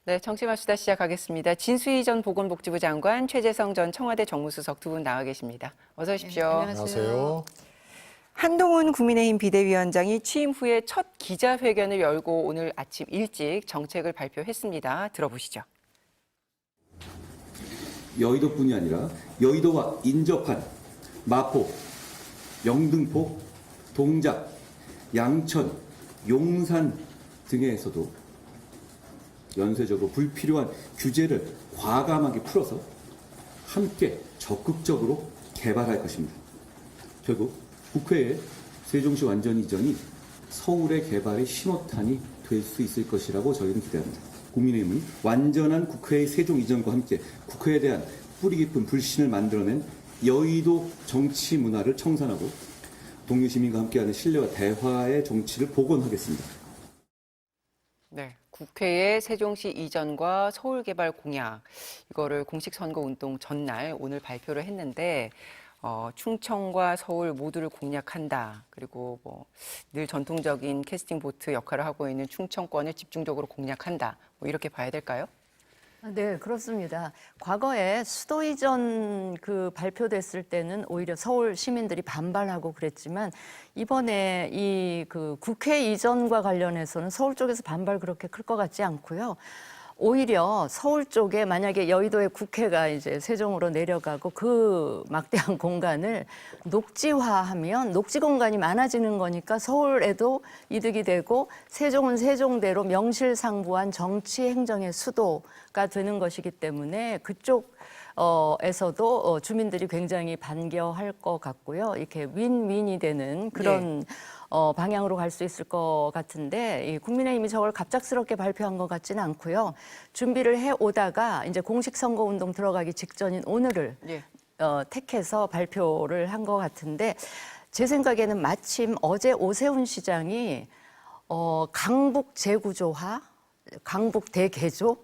네, 정치마수다 시작하겠습니다. 진수희 전 보건복지부 장관, 최재성 전 청와대 정무수석 두 분 나와 계십니다. 어서 오십시오. 네, 안녕하세요. 한동훈 국민의힘 비대위원장이 취임 후에 첫 기자회견을 열고 오늘 아침 일찍 정책을 발표했습니다. 들어보시죠. 여의도뿐이 아니라 여의도와 인접한 마포, 영등포, 동작, 양천, 용산 등에서도 연쇄적으로 불필요한 규제를 과감하게 풀어서 함께 적극적으로 개발할 것입니다. 결국 국회의 세종시 완전 이전이 서울의 개발의 신호탄이 될 수 있을 것이라고 저희는 기대합니다. 국민의힘은 완전한 국회의 세종 이전과 함께 국회에 대한 뿌리 깊은 불신을 만들어낸 여의도 정치 문화를 청산하고 동료 시민과 함께하는 신뢰와 대화의 정치를 복원하겠습니다. 네, 국회의 세종시 이전과 서울 개발 공약, 이거를 공식 선거 운동 전날 오늘 발표를 했는데 충청과 서울 모두를 공략한다. 그리고 늘 전통적인 캐스팅 보트 역할을 하고 있는 충청권을 집중적으로 공략한다. 이렇게 봐야 될까요? 네, 그렇습니다. 과거에 수도 이전 발표됐을 때는 오히려 서울 시민들이 반발하고 그랬지만 이번에 이 국회 이전과 관련해서는 서울 쪽에서 반발 그렇게 클 것 같지 않고요. 오히려 서울 쪽에 만약에 여의도의 국회가 이제 세종으로 내려가고 그 막대한 공간을 녹지화하면 녹지 공간이 많아지는 거니까 서울에도 이득이 되고 세종은 세종대로 명실상부한 정치 행정의 수도가 되는 것이기 때문에 그쪽에서도 주민들이 굉장히 반겨할 것 같고요. 이렇게 윈윈이 되는 그런 방향으로 갈 수 있을 것 같은데 이 국민의힘이 저걸 갑작스럽게 발표한 것 같지는 않고요. 준비를 해오다가 이제 공식 선거운동 들어가기 직전인 오늘을 택해서 발표를 한 것 같은데 제 생각에는 마침 어제 오세훈 시장이 강북 재구조화, 강북 대개조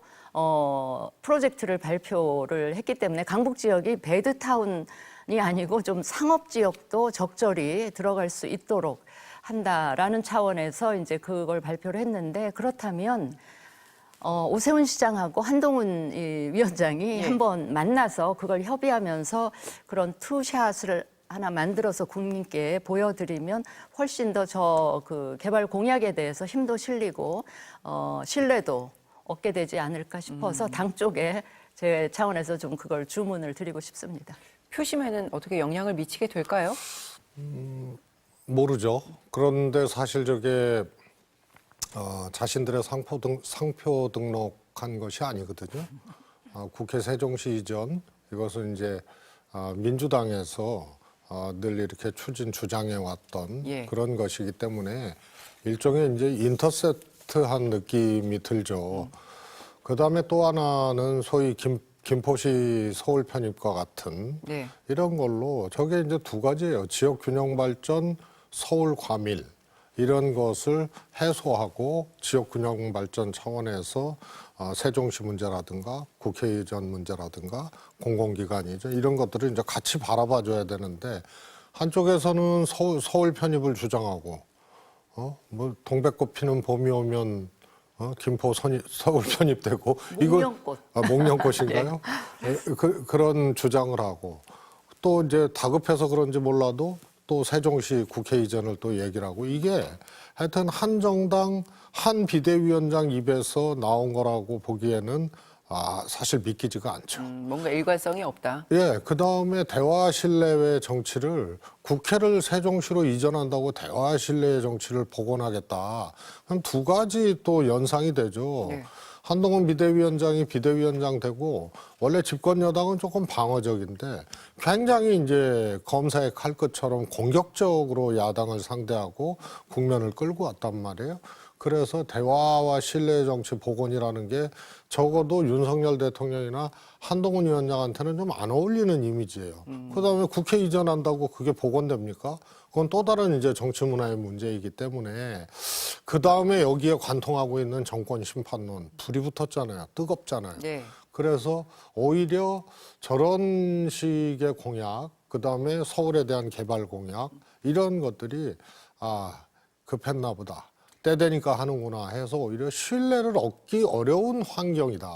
프로젝트를 발표를 했기 때문에 강북 지역이 배드타운이 아니고 좀 상업 지역도 적절히 들어갈 수 있도록 한다라는 차원에서 이제 그걸 발표를 했는데 그렇다면 오세훈 시장하고 한동훈 위원장이 한번 만나서 그걸 협의하면서 그런 투샷을 하나 만들어서 국민께 보여드리면 훨씬 더 개발 공약에 대해서 힘도 실리고 신뢰도 얻게 되지 않을까 싶어서 당 쪽에 제 차원에서 좀 그걸 주문을 드리고 싶습니다. 표심에는 어떻게 영향을 미치게 될까요? 모르죠. 그런데 사실 저게 자신들의 상표 등록한 것이 아니거든요. 국회 세종시 이전 이것은 이제 민주당에서 늘 이렇게 주장해 왔던 그런 것이기 때문에 일종의 이제 인터셉트한 느낌이 들죠. 그다음에 또 하나는 소위 김포시 서울 편입과 같은 이런 걸로 저게 이제 두 가지예요. 지역 균형 발전, 서울 과밀 이런 것을 해소하고 지역 균형 발전 차원에서 세종시 문제라든가 국회 이전 문제라든가 공공기관이죠. 이런 것들을 이제 같이 바라봐 줘야 되는데 한쪽에서는 서울 편입을 주장하고 뭐 동백꽃 피는 봄이 오면 김포 서울 편입되고 목련꽃. 목련꽃인가요? 그런 주장을 하고 또 이제 다급해서 그런지 몰라도 또 세종시 국회 이전을 또 얘기를 하고 이게 하여튼 한 정당 한 비대위원장 입에서 나온 거라고 보기에는 사실 믿기지가 않죠. 뭔가 일관성이 없다. 그다음에 대화 신뢰의 정치를 국회를 세종시로 이전한다고 대화 신뢰의 정치를 복원하겠다. 그럼 두 가지 또 연상이 되죠. 한동훈 비대위원장이 비대위원장 되고 원래 집권 여당은 조금 방어적인데 굉장히 이제 검사의 칼끝처럼 공격적으로 야당을 상대하고 국면을 끌고 왔단 말이에요. 그래서 대화와 신뢰의 정치 복원이라는 게 적어도 윤석열 대통령이나 한동훈 위원장한테는 좀 안 어울리는 이미지예요. 그다음에 국회 이전한다고 그게 복원됩니까? 그건 또 다른 이제 정치 문화의 문제이기 때문에 그다음에 여기에 관통하고 있는 정권 심판론 불이 붙었잖아요. 뜨겁잖아요. 그래서 오히려 저런 식의 공약, 그다음에 서울에 대한 개발 공약 이런 것들이 급했나 보다. 때 되니까 하는구나 해서 오히려 신뢰를 얻기 어려운 환경이다.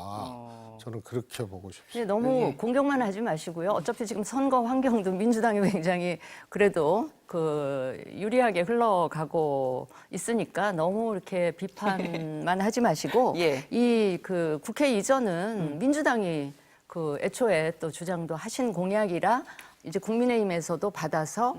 저는 그렇게 보고 싶습니다. 근데 너무 공격만 하지 마시고요. 어차피 지금 선거 환경도 민주당이 굉장히 그래도 그 유리하게 흘러가고 있으니까 너무 이렇게 비판만 하지 마시고 예. 이 그 국회 이전은 민주당이 그 애초에 또 주장도 하신 공약이라 이제 국민의힘에서도 받아서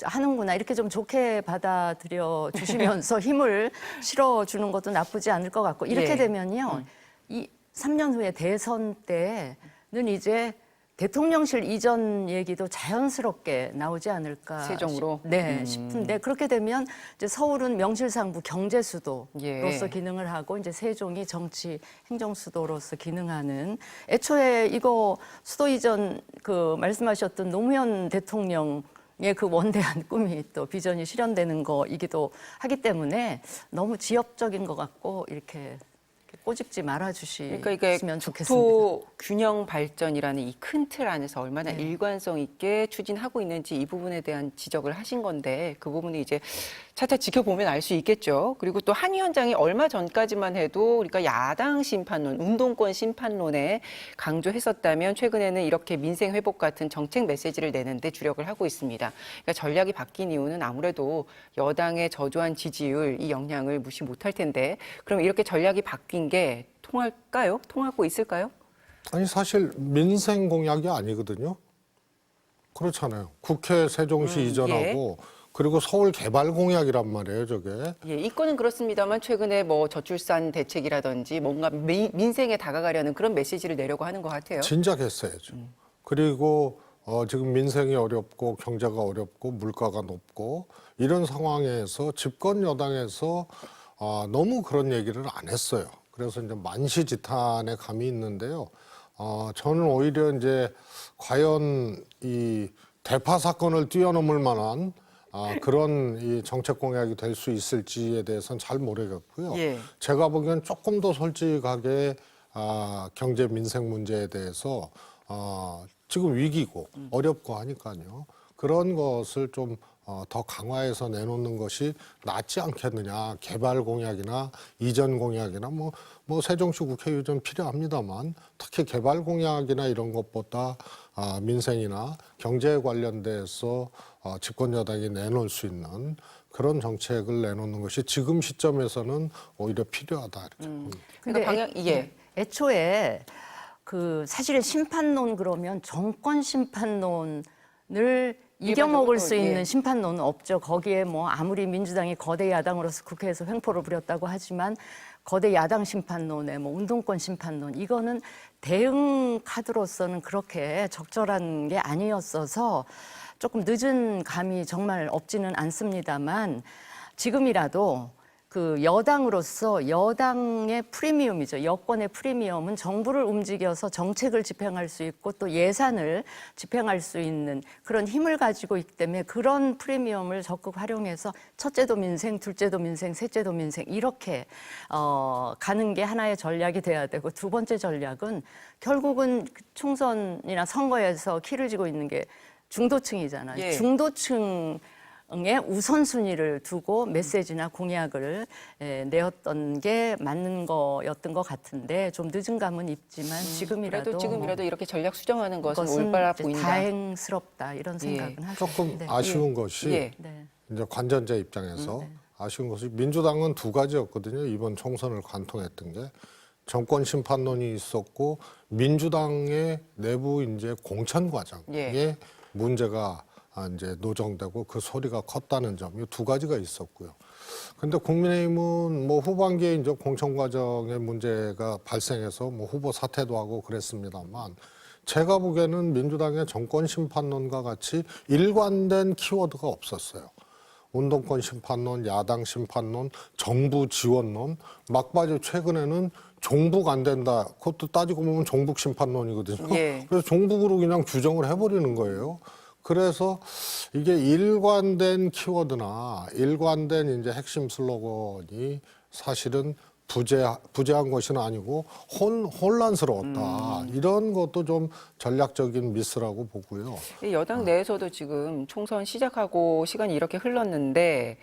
하는구나 이렇게 좀 좋게 받아들여 주시면서 힘을 실어주는 것도 나쁘지 않을 것 같고 이렇게 예. 되면요. 이 3년 후에 대선 때는 이제 대통령실 이전 얘기도 자연스럽게 나오지 않을까. 세종으로? 싶은데 그렇게 되면 이제 서울은 명실상부 경제 수도로서 예. 기능을 하고 이제 세종이 정치 행정 수도로서 기능하는 애초에 이거 수도 이전 그 말씀하셨던 노무현 대통령 그 원대한 꿈이 또 비전이 실현되는 거이기도 하기 때문에 너무 지엽적인 것 같고 이렇게 꼬집지 말아주시면 그러니까 이게 좋겠습니다. 국토 균형 발전이라는 이 큰 틀 안에서 얼마나 일관성 있게 추진하고 있는지 이 부분에 대한 지적을 하신 건데 그 부분이 이제 차차 지켜보면 알 수 있겠죠. 그리고 또 한 위원장이 얼마 전까지만 해도 그러니까 야당 심판론, 운동권 심판론에 강조했었다면 최근에는 이렇게 민생 회복 같은 정책 메시지를 내는데 주력을 하고 있습니다. 그러니까 전략이 바뀐 이유는 아무래도 여당의 저조한 지지율 이 영향을 무시 못할 텐데 그럼 이렇게 전략이 바뀐 게 통할까요? 통하고 있을까요? 아니 사실 민생 공약이 아니거든요. 그렇잖아요. 국회 세종시 이전하고 그리고 서울 개발 공약이란 말이에요, 저게. 예, 이건은 그렇습니다만 최근에 뭐 저출산 대책이라든지 뭔가 민생에 다가가려는 그런 메시지를 내려고 하는 것 같아요. 진작 했어야죠. 그리고 지금 민생이 어렵고 경제가 어렵고 물가가 높고 이런 상황에서 집권 여당에서 너무 그런 얘기를 안 했어요. 그래서 이제 만시지탄의 감이 있는데요. 저는 오히려 이제 과연 이 대파 사건을 뛰어넘을 만한 그런 이 정책 공약이 될 수 있을지에 대해서는 잘 모르겠고요. 예. 제가 보기엔 조금 더 솔직하게 경제 민생 문제에 대해서 지금 위기고 어렵고 하니까요. 그런 것을 좀 더 강화해서 내놓는 것이 낫지 않겠느냐. 개발 공약이나 이전 공약이나 뭐 세종시 국회 유전 필요합니다만 특히 개발 공약이나 이런 것보다 민생이나 경제에 관련돼서 집권 여당이 내놓을 수 있는 그런 정책을 내놓는 것이 지금 시점에서는 오히려 필요하다 이렇게 봅니다. 그러니까 방향 애초에 그 사실 심판론 그러면 정권 심판론을 이겨먹을 수 있는 심판론은 없죠. 거기에 뭐 아무리 민주당이 거대 야당으로서 국회에서 횡포를 부렸다고 하지만 거대 야당 심판론에 뭐 운동권 심판론 이거는 대응 카드로서는 그렇게 적절한 게 아니었어서 조금 늦은 감이 정말 없지는 않습니다만 지금이라도 그 여당으로서 여당의 프리미엄이죠. 여권의 프리미엄은 정부를 움직여서 정책을 집행할 수 있고 또 예산을 집행할 수 있는 그런 힘을 가지고 있기 때문에 그런 프리미엄을 적극 활용해서 첫째도 민생, 둘째도 민생, 셋째도 민생 이렇게 가는 게 하나의 전략이 돼야 되고 두 번째 전략은 결국은 총선이나 선거에서 키를 쥐고 있는 게 중도층이잖아요. 예. 중도층 의 우선순위를 두고 메시지나 공약을 내었던 게 맞는 거였던 것 같은데 좀 늦은 감은 있지만 지금이라도 그래도 지금이라도 이렇게 전략 수정하는 것은 그것은 올바라 이제 보인다. 다행스럽다 이런 생각은 하죠. 조금 네. 아쉬운 것이 예. 네. 이제 관전자 입장에서 아쉬운 것이 민주당은 두 가지였거든요. 이번 총선을 관통했던 게 정권 심판론이 있었고 민주당의 내부 이제 공천 과정에 문제가 이제 노정되고 그 소리가 컸다는 점, 이 두 가지가 있었고요. 근데 국민의힘은 뭐 후반기에 이제 공천 과정에 문제가 발생해서 뭐 후보 사퇴도 하고 그랬습니다만 제가 보기에는 민주당의 정권 심판론과 같이 일관된 키워드가 없었어요. 운동권 심판론, 야당 심판론, 정부 지원론, 막바지 최근에는 종북 안 된다. 그것도 따지고 보면 종북 심판론이거든요. 예. 그래서 종북으로 그냥 규정을 해버리는 거예요. 그래서 이게 일관된 키워드나 일관된 이제 핵심 슬로건이 사실은 부재한 것은 아니고 혼란스러웠다. 이런 것도 좀 전략적인 미스라고 보고요. 여당 내에서도 지금 총선 시작하고 시간이 이렇게 흘렀는데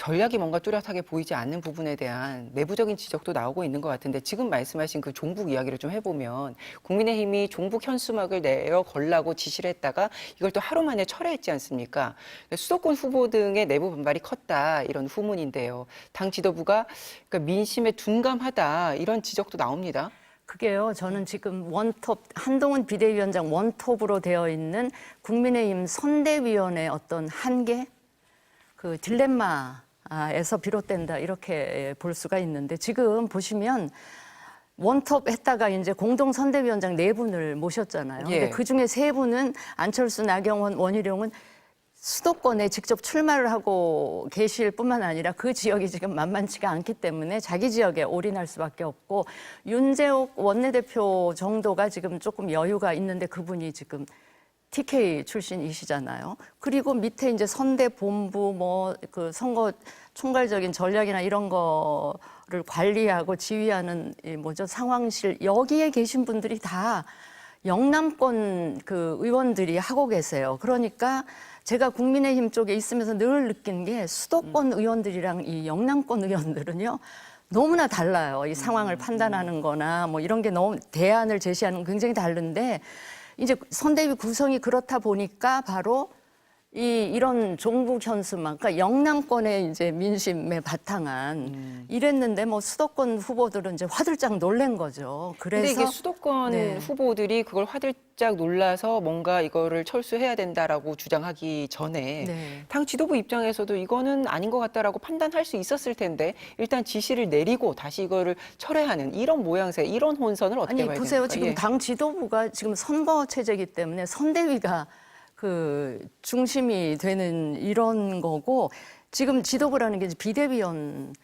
전략이 뭔가 뚜렷하게 보이지 않는 부분에 대한 내부적인 지적도 나오고 있는 것 같은데 지금 말씀하신 그 종북 이야기를 좀 해보면 국민의힘이 종북 현수막을 내어 걸라고 지시를 했다가 이걸 또 하루 만에 철회했지 않습니까? 수도권 후보 등의 내부 반발이 컸다 이런 후문인데요. 당 지도부가 그러니까 민심에 둔감하다 이런 지적도 나옵니다. 그게요, 저는 지금 원톱, 한동훈 비대위원장 원톱으로 되어 있는 국민의힘 선대위원회 어떤 한계, 그 딜레마에서 비롯된다, 이렇게 볼 수가 있는데, 지금 보시면 원톱 했다가 이제 공동선대위원장 4분을 모셨잖아요. 예. 근데 그 중에 3분은 안철수, 나경원, 원희룡은 수도권에 직접 출마를 하고 계실 뿐만 아니라 그 지역이 지금 만만치가 않기 때문에 자기 지역에 올인할 수밖에 없고, 윤재옥 원내대표 정도가 지금 조금 여유가 있는데 그분이 지금 TK 출신이시잖아요. 그리고 밑에 이제 선대 본부 뭐 그 선거 총괄적인 전략이나 이런 거를 관리하고 지휘하는 이 뭐죠 상황실, 여기에 계신 분들이 다 영남권 그 의원들이 하고 계세요. 그러니까 제가 국민의힘 쪽에 있으면서 늘 느낀 게 수도권 의원들이랑 이 영남권 의원들은요, 너무나 달라요. 이 상황을 판단하는 거나 뭐 이런 게 너무 대안을 제시하는 건 굉장히 다른데, 이제 선대위 구성이 그렇다 보니까 바로 이런 종북 현수막, 그러니까 영남권의 이제 민심에 바탕한 이랬는데, 뭐 수도권 후보들은 이제 화들짝 놀란 거죠. 그래서 근데 이게 수도권 네. 후보들이 그걸 화들짝 놀라서 뭔가 이거를 철수해야 된다라고 주장하기 전에 네. 당 지도부 입장에서도 이거는 아닌 것 같다라고 판단할 수 있었을 텐데 일단 지시를 내리고 다시 이거를 철회하는 이런 모양새, 이런 혼선을 어떻게 아니 봐야 보세요. 됩니까? 지금 예. 당 지도부가 지금 선거 체제이기 때문에 선대위가 그 중심이 되는 이런 거고, 지금 지도부라는 게 이제 비대위원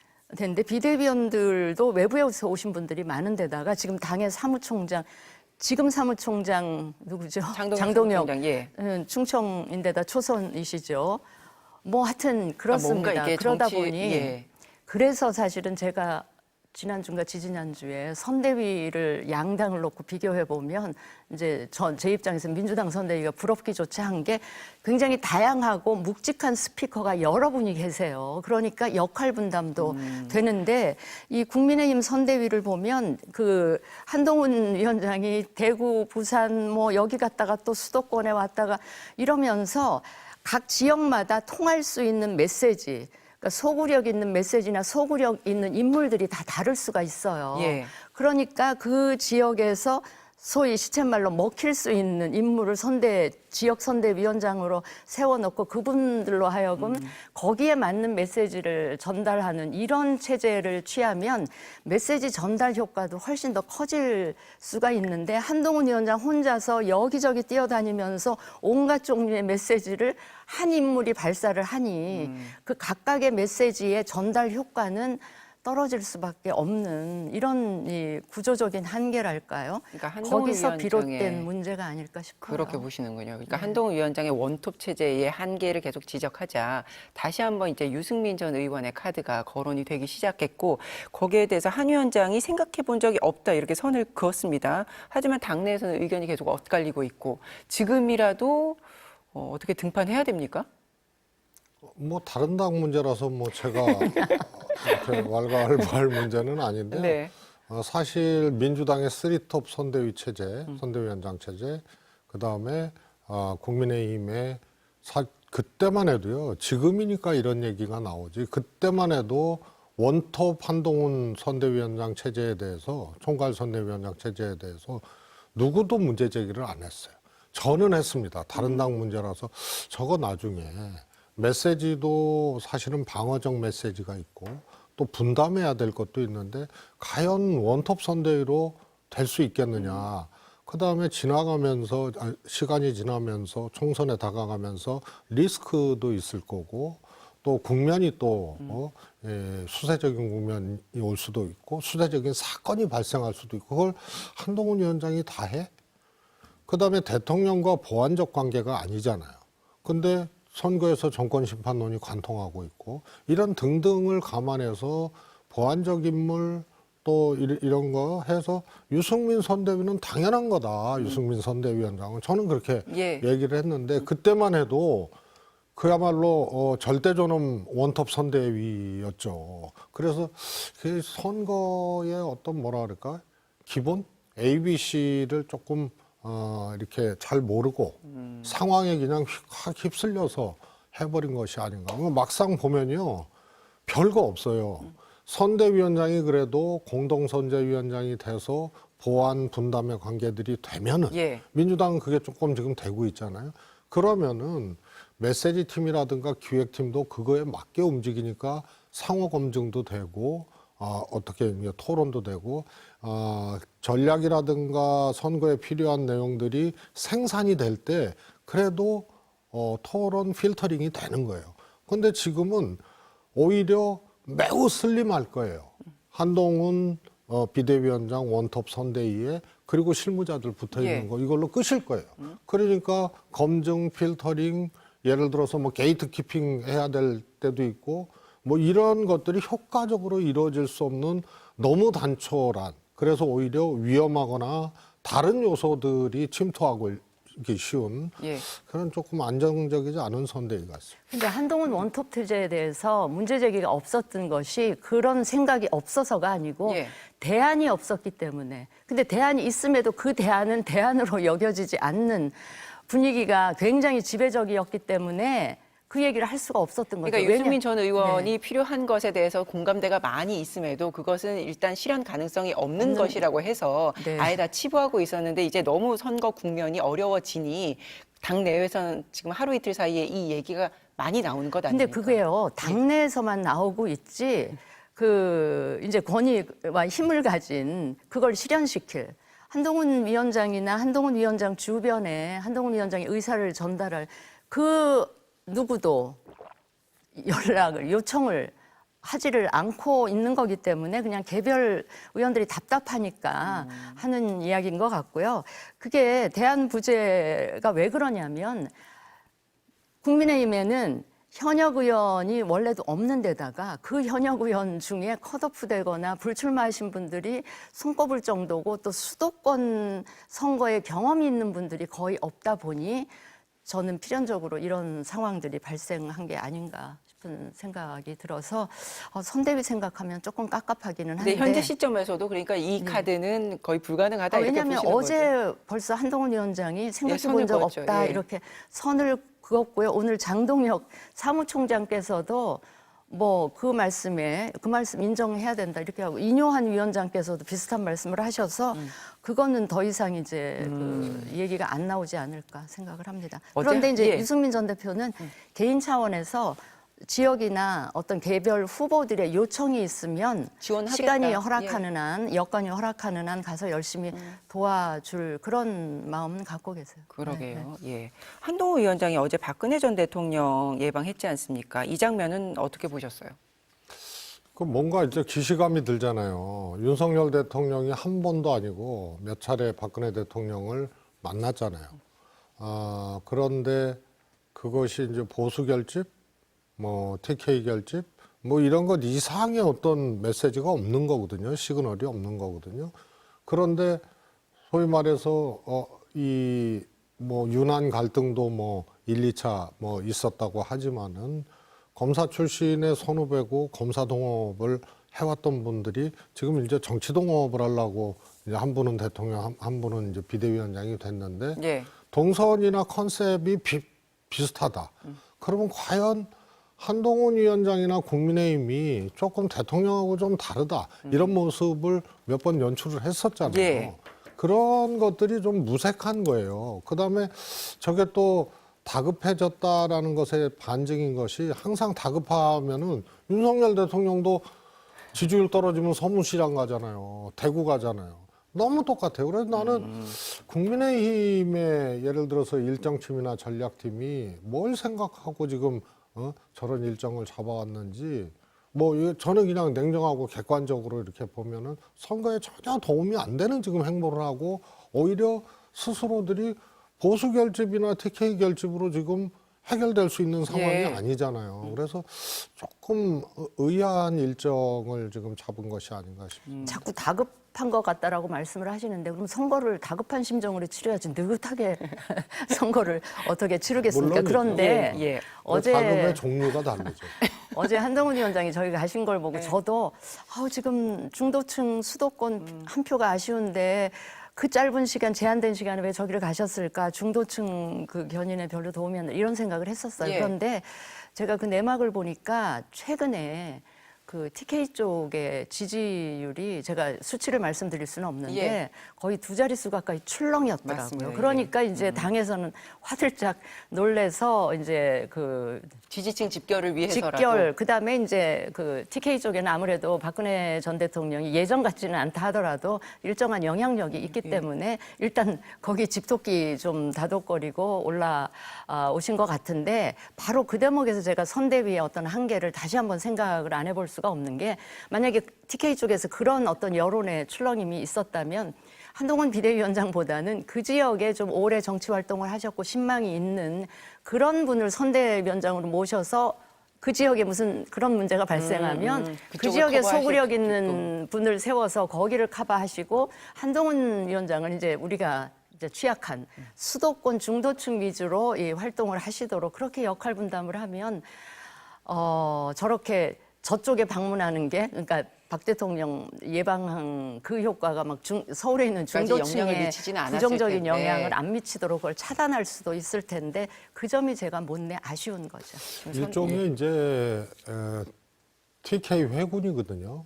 인데 비대위원들도 외부에서 오신 분들이 많은데다가 지금 당의 사무총장, 지금 사무총장 누구죠? 장동혁 사무총장, 예. 충청인데다 초선이시죠. 뭐 하여튼 그렇습니다. 뭔가 이게 그러다 정치- 보니 예. 그래서 사실은 제가 지난주인가 지지난주에 선대위를 양당을 놓고 비교해 보면 이제 제 입장에서 민주당 선대위가 부럽기조차 한 게 굉장히 다양하고 묵직한 스피커가 여러분이 계세요. 그러니까 역할 분담도 되는데, 이 국민의힘 선대위를 보면 그 한동훈 위원장이 대구, 부산 뭐 여기 갔다가 또 수도권에 왔다가 이러면서 각 지역마다 통할 수 있는 메시지, 그러니까 소구력 있는 메시지나 소구력 있는 인물들이 다 다를 수가 있어요. 예. 그러니까 그 지역에서 소위 시쳇말로 먹힐 수 있는 인물을 지역 선대위원장으로 세워놓고 그분들로 하여금 거기에 맞는 메시지를 전달하는 이런 체제를 취하면 메시지 전달 효과도 훨씬 더 커질 수가 있는데, 한동훈 위원장 혼자서 여기저기 뛰어다니면서 온갖 종류의 메시지를 한 인물이 발사를 하니 그 각각의 메시지의 전달 효과는 떨어질 수밖에 없는 이런 이 구조적인 한계랄까요? 그러니까 한동훈 거기서 위원장의- 비롯된 문제가 아닐까 싶어요. 그렇게 보시는군요. 그러니까 한동훈 위원장의 원톱 체제의 한계를 계속 지적하자 다시 한번 이제 유승민 전 의원의 카드가 거론이 되기 시작했고, 거기에 대해서 한 위원장이 생각해 본 적이 없다 이렇게 선을 그었습니다. 하지만 당내에서는 의견이 계속 엇갈리고 있고, 지금이라도 어떻게 등판해야 됩니까? 뭐 다른 당 문제라서 뭐 제가 이렇게 왈가왈부할 문제는 아닌데, 네. 사실 민주당의 3톱 선대위 체제, 선대위원장 체제, 그 다음에 국민의힘의 그때만 해도요, 지금이니까 이런 얘기가 나오지, 그때만 해도 원톱 한동훈 선대위원장 체제에 대해서, 총괄 선대위원장 체제에 대해서 누구도 문제 제기를 안 했어요. 저는 했습니다. 다른 당 문제라서. 저거 나중에 메시지도 사실은 방어적 메시지가 있고 또 분담해야 될 것도 있는데, 과연 원톱 선대위로 될 수 있겠느냐. 그다음에 시간이 지나면서 총선에 다가가면서 리스크도 있을 거고, 또 국면이 또 수세적인 국면이 올 수도 있고 수세적인 사건이 발생할 수도 있고, 그걸 한동훈 위원장이 다 해? 그다음에 대통령과 보완적 관계가 아니잖아요. 근데 선거에서 정권심판론이 관통하고 있고, 이런 등등을 감안해서 보완적 인물 또 이런 거 해서 유승민 선대위는 당연한 거다. 유승민 선대위원장은. 저는 그렇게 예. 얘기를 했는데, 그때만 해도 그야말로 절대존엄 원톱 선대위였죠. 그래서 그 선거의 어떤 뭐라 그럴까 기본 ABC를 조금 이렇게 잘 모르고 상황에 그냥 확 휩쓸려서 해버린 것이 아닌가. 막상 보면요 별거 없어요. 선대위원장이 그래도 공동선대위원장이 돼서 보안 분담의 관계들이 되면은 예. 민주당은 그게 조금 지금 되고 있잖아요. 그러면은 메시지 팀이라든가 기획팀도 그거에 맞게 움직이니까 상호 검증도 되고 어떻게 토론도 되고 전략이라든가 선거에 필요한 내용들이 생산이 될 때 그래도 토론 필터링이 되는 거예요. 근데 지금은 오히려 매우 슬림할 거예요. 한동훈 비대위원장 원톱 선대위에 그리고 실무자들 붙어 있는 예. 거 이걸로 끝일 거예요. 그러니까 검증, 필터링, 예를 들어서 뭐 게이트 키핑 해야 될 때도 있고 뭐 이런 것들이 효과적으로 이루어질 수 없는 너무 단촐한 그래서 오히려 위험하거나 다른 요소들이 침투하고 이렇게 쉬운 예. 그런 조금 안정적이지 않은 선대위 같습니다. 근데 한동훈 원톱 투제에 대해서 문제 제기가 없었던 것이 그런 생각이 없어서가 아니고 예. 대안이 없었기 때문에. 근데 대안이 있음에도 그 대안은 대안으로 여겨지지 않는 분위기가 굉장히 지배적이었기 때문에 그 얘기를 할 수가 없었던 거죠. 그러니까 유승민 전 의원이 네. 필요한 것에 대해서 공감대가 많이 있음에도 그것은 일단 실현 가능성이 없는 것이라고 해서 네. 아예 다 치부하고 있었는데 이제 너무 선거 국면이 어려워지니 당 내에서는 지금 하루 이틀 사이에 이 얘기가 많이 나오는 것 아닙니까? 근데 그게요, 당내에서만 나오고 있지, 이제 권위와 힘을 가진 그걸 실현시킬 한동훈 위원장이나 한동훈 위원장 주변에 한동훈 위원장의 의사를 전달할 그 누구도 연락을, 요청을 하지를 않고 있는 거기 때문에 그냥 개별 의원들이 답답하니까 하는 이야기인 것 같고요. 그게 대안 부재가 왜 그러냐면 국민의힘에는 현역 의원이 원래도 없는 데다가 그 현역 의원 중에 컷오프 되거나 불출마하신 분들이 손꼽을 정도고 또 수도권 선거에 경험이 있는 분들이 거의 없다 보니 저는 필연적으로 이런 상황들이 발생한 게 아닌가 싶은 생각이 들어서 선대위 생각하면 조금 깝깝하기는 한데. 근데 현재 시점에서도 그러니까 이 카드는 거의 불가능하다 이렇게 왜냐하면 보시는 어제 거죠? 벌써 한동훈 위원장이 생각해 선을 본 적 그었죠. 없다 예. 이렇게 선을 그었고요. 오늘 장동혁 사무총장께서도 뭐 그 말씀 인정해야 된다 이렇게 하고 이뇨한 위원장께서도 비슷한 말씀을 하셔서 그거는 더 이상 이제 그 얘기가 안 나오지 않을까 생각을 합니다. 어제? 그런데 이제 예. 유승민 전 대표는 개인 차원에서 지역이나 어떤 개별 후보들의 요청이 있으면 지원하겠다. 시간이 허락하는 한, 여건이 허락하는 한 가서 열심히 도와줄 그런 마음은 갖고 계세요. 그러게요. 예. 한동훈 위원장이 어제 박근혜 전 대통령 예방했지 않습니까? 이 장면은 어떻게 보셨어요? 그 뭔가 이제 기시감이 들잖아요. 윤석열 대통령이 한 번도 아니고 몇 차례 박근혜 대통령을 만났잖아요. 그런데 그것이 이제 보수 결집, 뭐 TK 결집, 뭐 이런 것 이상의 어떤 메시지가 없는 거거든요. 시그널이 없는 거거든요. 그런데 소위 말해서 이 뭐 유난 갈등도 뭐 1, 2차 뭐 있었다고 하지만은 검사 출신의 선후배고 검사 동업을 해왔던 분들이 지금 이제 정치 동업을 하려고 이제 한 분은 대통령, 한 분은 이제 비대위원장이 됐는데 예. 동선이나 컨셉이 비슷하다. 그러면 과연 한동훈 위원장이나 국민의힘이 조금 대통령하고 좀 다르다. 이런 모습을 몇 번 연출을 했었잖아요. 예. 그런 것들이 좀 무색한 거예요. 그다음에 저게 또 다급해졌다라는 것의 반증인 것이 항상 다급하면은 윤석열 대통령도 지지율 떨어지면 서문시장 가잖아요. 대구 가잖아요. 너무 똑같아요. 그래서 나는 국민의힘의 예를 들어서 일정팀이나 전략팀이 뭘 생각하고 지금 저런 일정을 잡아왔는지 저는 그냥 냉정하고 객관적으로 이렇게 보면은 선거에 전혀 도움이 안 되는 지금 행보를 하고 오히려 스스로들이 보수 결집이나 TK 결집으로 지금 해결될 수 있는 상황이 예. 아니잖아요. 그래서 조금 의아한 일정을 지금 잡은 것이 아닌가 싶습니다. 자꾸 급한 것 같다라고 말씀을 하시는데 그럼 선거를 다급한 심정으로 치러야지 느긋하게 선거를 어떻게 치르겠습니까? 물론이죠. 그런데 예, 예. 어제 자금의 종류가 다르죠. 어제 한동훈 위원장이 저희가 가신 걸 보고 저도 지금 중도층 수도권 한 표가 아쉬운데 그 짧은 시간, 제한된 시간에 왜 저기를 가셨을까? 중도층 그 견인에 별로 도움이 안 돼. 이런 생각을 했었어요. 예. 그런데 제가 그 내막을 보니까 최근에 그 TK 쪽의 지지율이 제가 수치를 말씀드릴 수는 없는데 예. 거의 두 자릿수 가까이 출렁이었더라고요. 맞습니다. 그러니까 이제 당에서는 화들짝 놀래서 이제 그 지지층 집결을 위해서라도. 직결 그다음에 이제 그 TK 쪽에는 아무래도 박근혜 전 대통령이 예전 같지는 않다 하더라도 일정한 영향력이 있기 때문에 일단 거기 집토끼 좀 다독거리고 올라오신 것 같은데 바로 그 대목에서 제가 선대위의 어떤 한계를 다시 한번 생각을 안 해볼 수가 없는 게 만약에 TK 쪽에서 그런 어떤 여론의 출렁임이 있었다면 한동훈 비대위원장보다는 그 지역에 좀 오래 정치 활동을 하셨고 신망이 있는 그런 분을 선대위원장으로 모셔서 그 지역에 무슨 그런 문제가 발생하면 그 그쪽을 지역에 커버하실 소구력 있는 분을 세워서 거기를 커버하시고 한동훈 위원장은 이제 우리가 이제 취약한 수도권 중도층 위주로 이 활동을 하시도록 그렇게 역할 분담을 하면 저렇게 저쪽에 방문하는 게 그러니까 박 대통령 예방한 그 효과가 막 서울에 있는 영향을 중도층에 미치지는 않았을 부정적인 텐데. 영향을 안 미치도록 그걸 차단할 수도 있을 텐데 그 점이 제가 못내 아쉬운 거죠. 일종의 이제 TK 회군이거든요.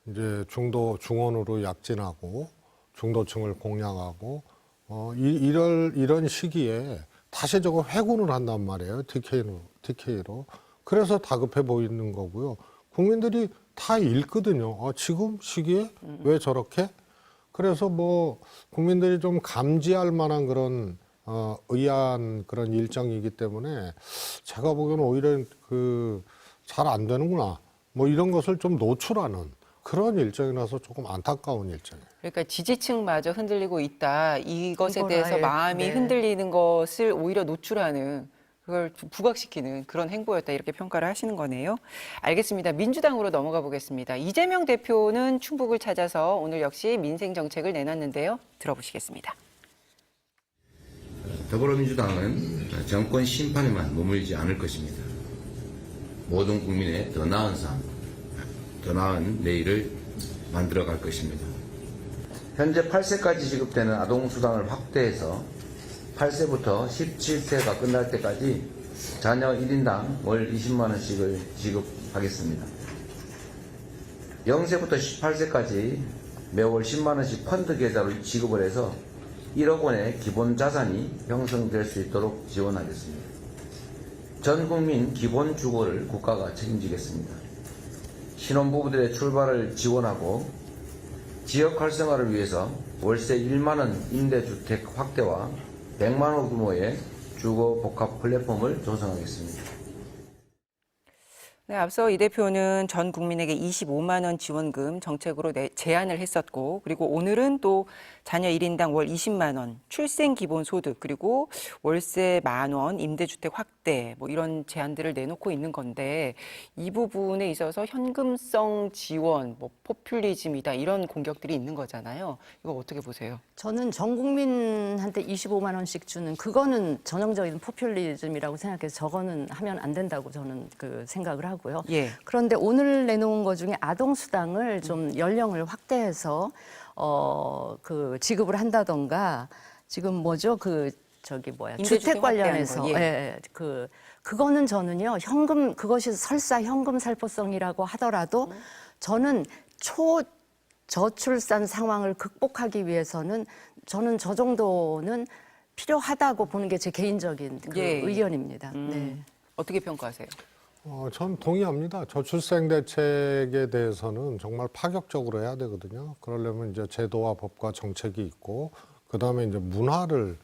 이제 중원으로 약진하고 중도층을 공략하고 이런 시기에 다시 저거 회군을 한단 말이에요. TK로. 그래서 다급해 보이는 거고요. 국민들이 다 읽거든요. 지금 시기에 왜 저렇게? 그래서 뭐 국민들이 좀 감지할 만한 그런 의아한 그런 일정이기 때문에 제가 보기에는 오히려 그 잘 안 되는구나. 뭐 이런 것을 좀 노출하는 그런 일정이라서 조금 안타까운 일정이에요. 그러니까 지지층마저 흔들리고 있다. 이것에 이거라, 대해서 예. 마음이 네. 흔들리는 것을 오히려 노출하는 그걸 부각시키는 그런 행보였다. 이렇게 평가를 하시는 거네요. 알겠습니다. 민주당으로 넘어가 보겠습니다. 이재명 대표는 충북을 찾아서 오늘 역시 민생 정책을 내놨는데요. 들어보시겠습니다. 더불어민주당은 정권 심판에만 머물지 않을 것입니다. 모든 국민의 더 나은 삶, 더 나은 내일을 만들어갈 것입니다. 현재 8세까지 지급되는 아동수당을 확대해서 8세부터 17세가 끝날 때까지 자녀 1인당 월 20만 원씩을 지급하겠습니다. 0세부터 18세까지 매월 10만 원씩 펀드 계좌로 지급을 해서 1억 원의 기본 자산이 형성될 수 있도록 지원하겠습니다. 전 국민 기본 주거를 국가가 책임지겠습니다. 신혼부부들의 출발을 지원하고 지역 활성화를 위해서 월세 1만 원 임대주택 확대와 100만 원 규모의 주거 복합 플랫폼을 조성하겠습니다. 네, 앞서 이 대표는 전 국민에게 25만 원 지원금 정책으로 제안을 했었고, 그리고 오늘은 또 자녀 1인당 월 20만 원, 출생 기본 소득, 그리고 월세 10,000원, 임대주택 확대, 뭐 이런 제안들을 내놓고 있는 건데, 이 부분에 있어서 현금성 지원, 뭐 포퓰리즘이다 이런 공격들이 있는 거잖아요. 이거 어떻게 보세요? 저는 전 국민한테 25만 원씩 주는 그거는 전형적인 포퓰리즘이라고 생각해서 저거는 하면 안 된다고 저는 그 생각을 하고요. 예. 그런데 오늘 내놓은 것 중에 아동 수당을 좀 연령을 확대해서 그 지급을 한다던가 지금 뭐죠? 그 저기 뭐야? 임대주택 주택 관련해서 확대하는 거, 예, 그거는 저는요. 현금 그것이 설사 현금 살포성이라고 하더라도 저는 저출산 상황을 극복하기 위해서는 저는 저 정도는 필요하다고 보는 게 제 개인적인 그 예. 의견입니다. 네. 어떻게 평가하세요? 전 동의합니다. 저출생 대책에 대해서는 정말 파격적으로 해야 되거든요. 그러려면 이제 제도와 법과 정책이 있고, 그 다음에 이제 문화를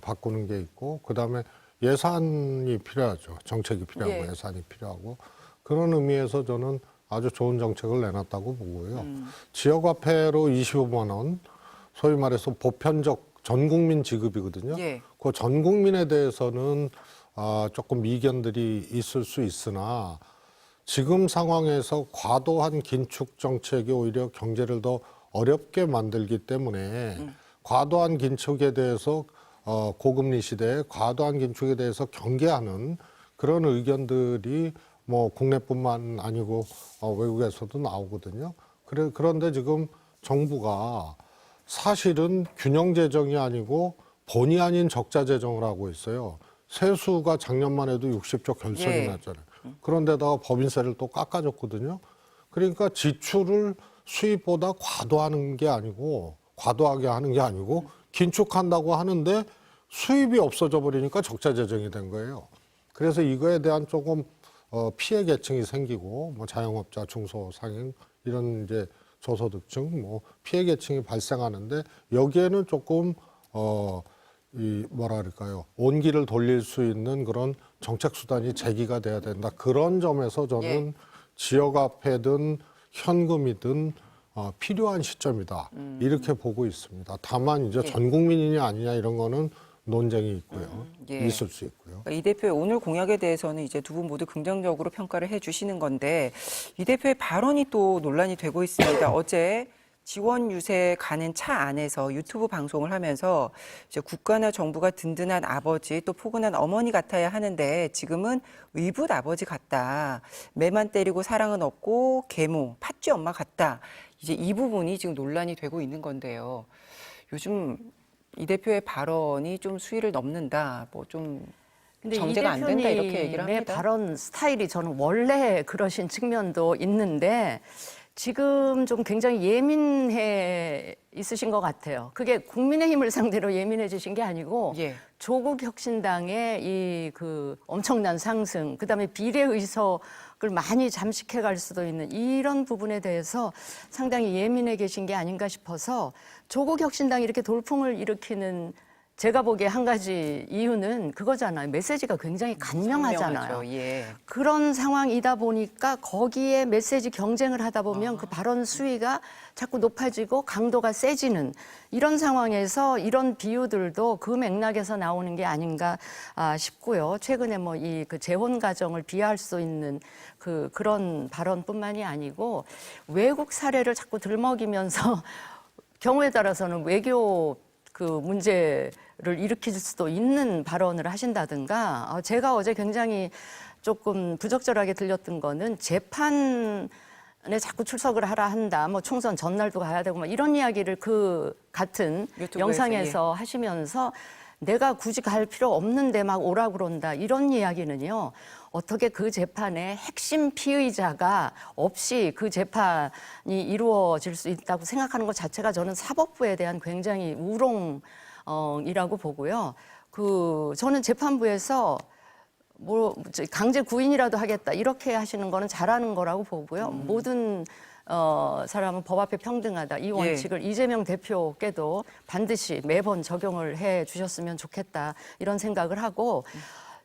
바꾸는 게 있고, 그 다음에 예산이 필요하죠. 정책이 필요하고 예. 예산이 필요하고. 그런 의미에서 저는 아주 좋은 정책을 내놨다고 보고요. 지역화폐로 25만 원, 소위 말해서 보편적 전 국민 지급이거든요. 예. 그 전 국민에 대해서는 조금 이견들이 있을 수 있으나 지금 상황에서 과도한 긴축 정책이 오히려 경제를 더 어렵게 만들기 때문에 과도한 긴축에 대해서 고금리 시대에 과도한 긴축에 대해서 경계하는 그런 의견들이 뭐 국내뿐만 아니고 외국에서도 나오거든요. 그런데 지금 정부가 사실은 균형 재정이 아니고 본의 아닌 적자 재정을 하고 있어요. 세수가 작년만 해도 60조 결손이 예. 났잖아요. 그런데다가 법인세를 또 깎아줬거든요. 그러니까 지출을 수입보다 과도하게 하는 게 아니고 긴축한다고 하는데 수입이 없어져 버리니까 적자 재정이 된 거예요. 그래서 이거에 대한 조금 피해 계층이 생기고 뭐 자영업자, 중소상인 이런 이제 저소득층 뭐 피해 계층이 발생하는데 여기에는 조금 이 뭐라 그럴까요? 온기를 돌릴 수 있는 그런 정책 수단이 제기가 돼야 된다. 그런 점에서 저는 예. 지역화폐든 현금이든 필요한 시점이다. 이렇게 보고 있습니다. 다만 이제 예. 전 국민이냐 아니냐 이런 거는 논쟁이 있고요. 예. 있을 수 있고요. 이 대표의 오늘 공약에 대해서는 이제 두 분 모두 긍정적으로 평가를 해주시는 건데 이 대표의 발언이 또 논란이 되고 있습니다. 어제 지원 유세 가는 차 안에서 유튜브 방송을 하면서 이제 국가나 정부가 든든한 아버지 또 포근한 어머니 같아야 하는데 지금은 위붓 아버지 같다. 매만 때리고 사랑은 없고 계모, 팥쥐 엄마 같다. 이제 이 부분이 지금 논란이 되고 있는 건데요. 요즘 이 대표의 발언이 좀 수위를 넘는다. 뭐 좀 근데 정제가 안 된다 이렇게 얘기를 대표님의 합니다. 발언 스타일이 저는 원래 그러신 측면도 있는데 지금 좀 굉장히 예민해 있으신 것 같아요. 그게 국민의힘을 상대로 예민해지신 게 아니고 예. 조국 혁신당의 이 그 엄청난 상승, 그다음에 비례 의석을 많이 잠식해 갈 수도 있는 이런 부분에 대해서 상당히 예민해 계신 게 아닌가 싶어서 조국 혁신당이 이렇게 돌풍을 일으키는 제가 보기에 한 가지 이유는 그거잖아요. 메시지가 굉장히 간명하잖아요. 선명하죠. 예. 그런 상황이다 보니까 거기에 메시지 경쟁을 하다 보면 그 발언 수위가 자꾸 높아지고 강도가 세지는 이런 상황에서 이런 비유들도 그 맥락에서 나오는 게 아닌가 싶고요. 최근에 뭐 이 그 재혼 가정을 비하할 수 있는 그런 발언뿐만이 아니고 외국 사례를 자꾸 들먹이면서 경우에 따라서는 외교 그 문제를 일으킬 수도 있는 발언을 하신다든가 제가 어제 굉장히 조금 부적절하게 들렸던 거는 재판에 자꾸 출석을 하라 한다. 뭐 총선 전날도 가야 되고 뭐 이런 이야기를 그 같은 유튜브에서, 영상에서 하시면서 내가 굳이 갈 필요 없는데 막 오라 그런다. 이런 이야기는요. 어떻게 그 재판에 핵심 피의자가 없이 그 재판이 이루어질 수 있다고 생각하는 것 자체가 저는 사법부에 대한 굉장히 우롱이라고 보고요. 저는 재판부에서 뭐 강제 구인이라도 하겠다 이렇게 하시는 거는 잘하는 거라고 보고요. 모든 사람은 법 앞에 평등하다. 이 원칙을 이재명 대표께도 반드시 매번 적용을 해 주셨으면 좋겠다. 이런 생각을 하고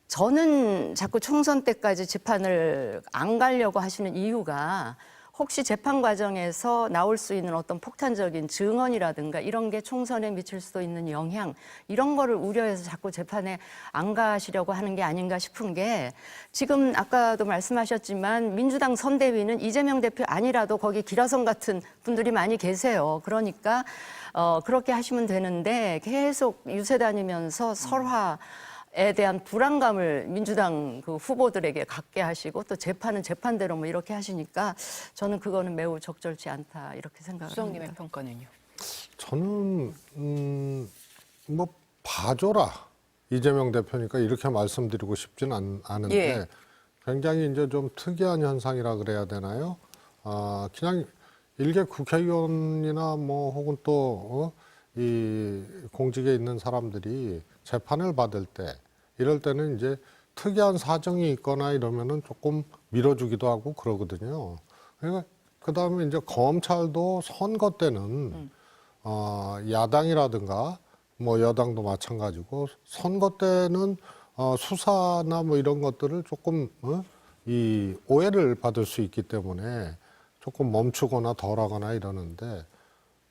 저는 자꾸 총선 때까지 재판을 안 가려고 하시는 이유가 혹시 재판 과정에서 나올 수 있는 어떤 폭탄적인 증언이라든가 이런 게 총선에 미칠 수도 있는 영향 이런 거를 우려해서 자꾸 재판에 안 가시려고 하는 게 아닌가 싶은 게 지금 아까도 말씀하셨지만 민주당 선대위는 이재명 대표 아니라도 거기 기라성 같은 분들이 많이 계세요. 그러니까 그렇게 하시면 되는데 계속 유세 다니면서 설화에 대한 불안감을 민주당 그 후보들에게 갖게 하시고 또 재판은 재판대로 뭐 이렇게 하시니까 저는 그거는 매우 적절치 않다 이렇게 생각을 수석님의 합니다. 평가는요? 저는 뭐 봐줘라 이재명 대표니까 이렇게 말씀드리고 싶진 않은데 예. 굉장히 이제 좀 특이한 현상이라 그래야 되나요? 그냥 일개 국회의원이나 뭐 혹은 또 이 공직에 있는 사람들이 재판을 받을 때 이럴 때는 이제 특이한 사정이 있거나 이러면은 조금 밀어주기도 하고 그러거든요. 그러니까 그 다음에 이제 검찰도 선거 때는 야당이라든가 뭐 여당도 마찬가지고 선거 때는 수사나 뭐 이런 것들을 조금 이 오해를 받을 수 있기 때문에 조금 멈추거나 덜하거나 이러는데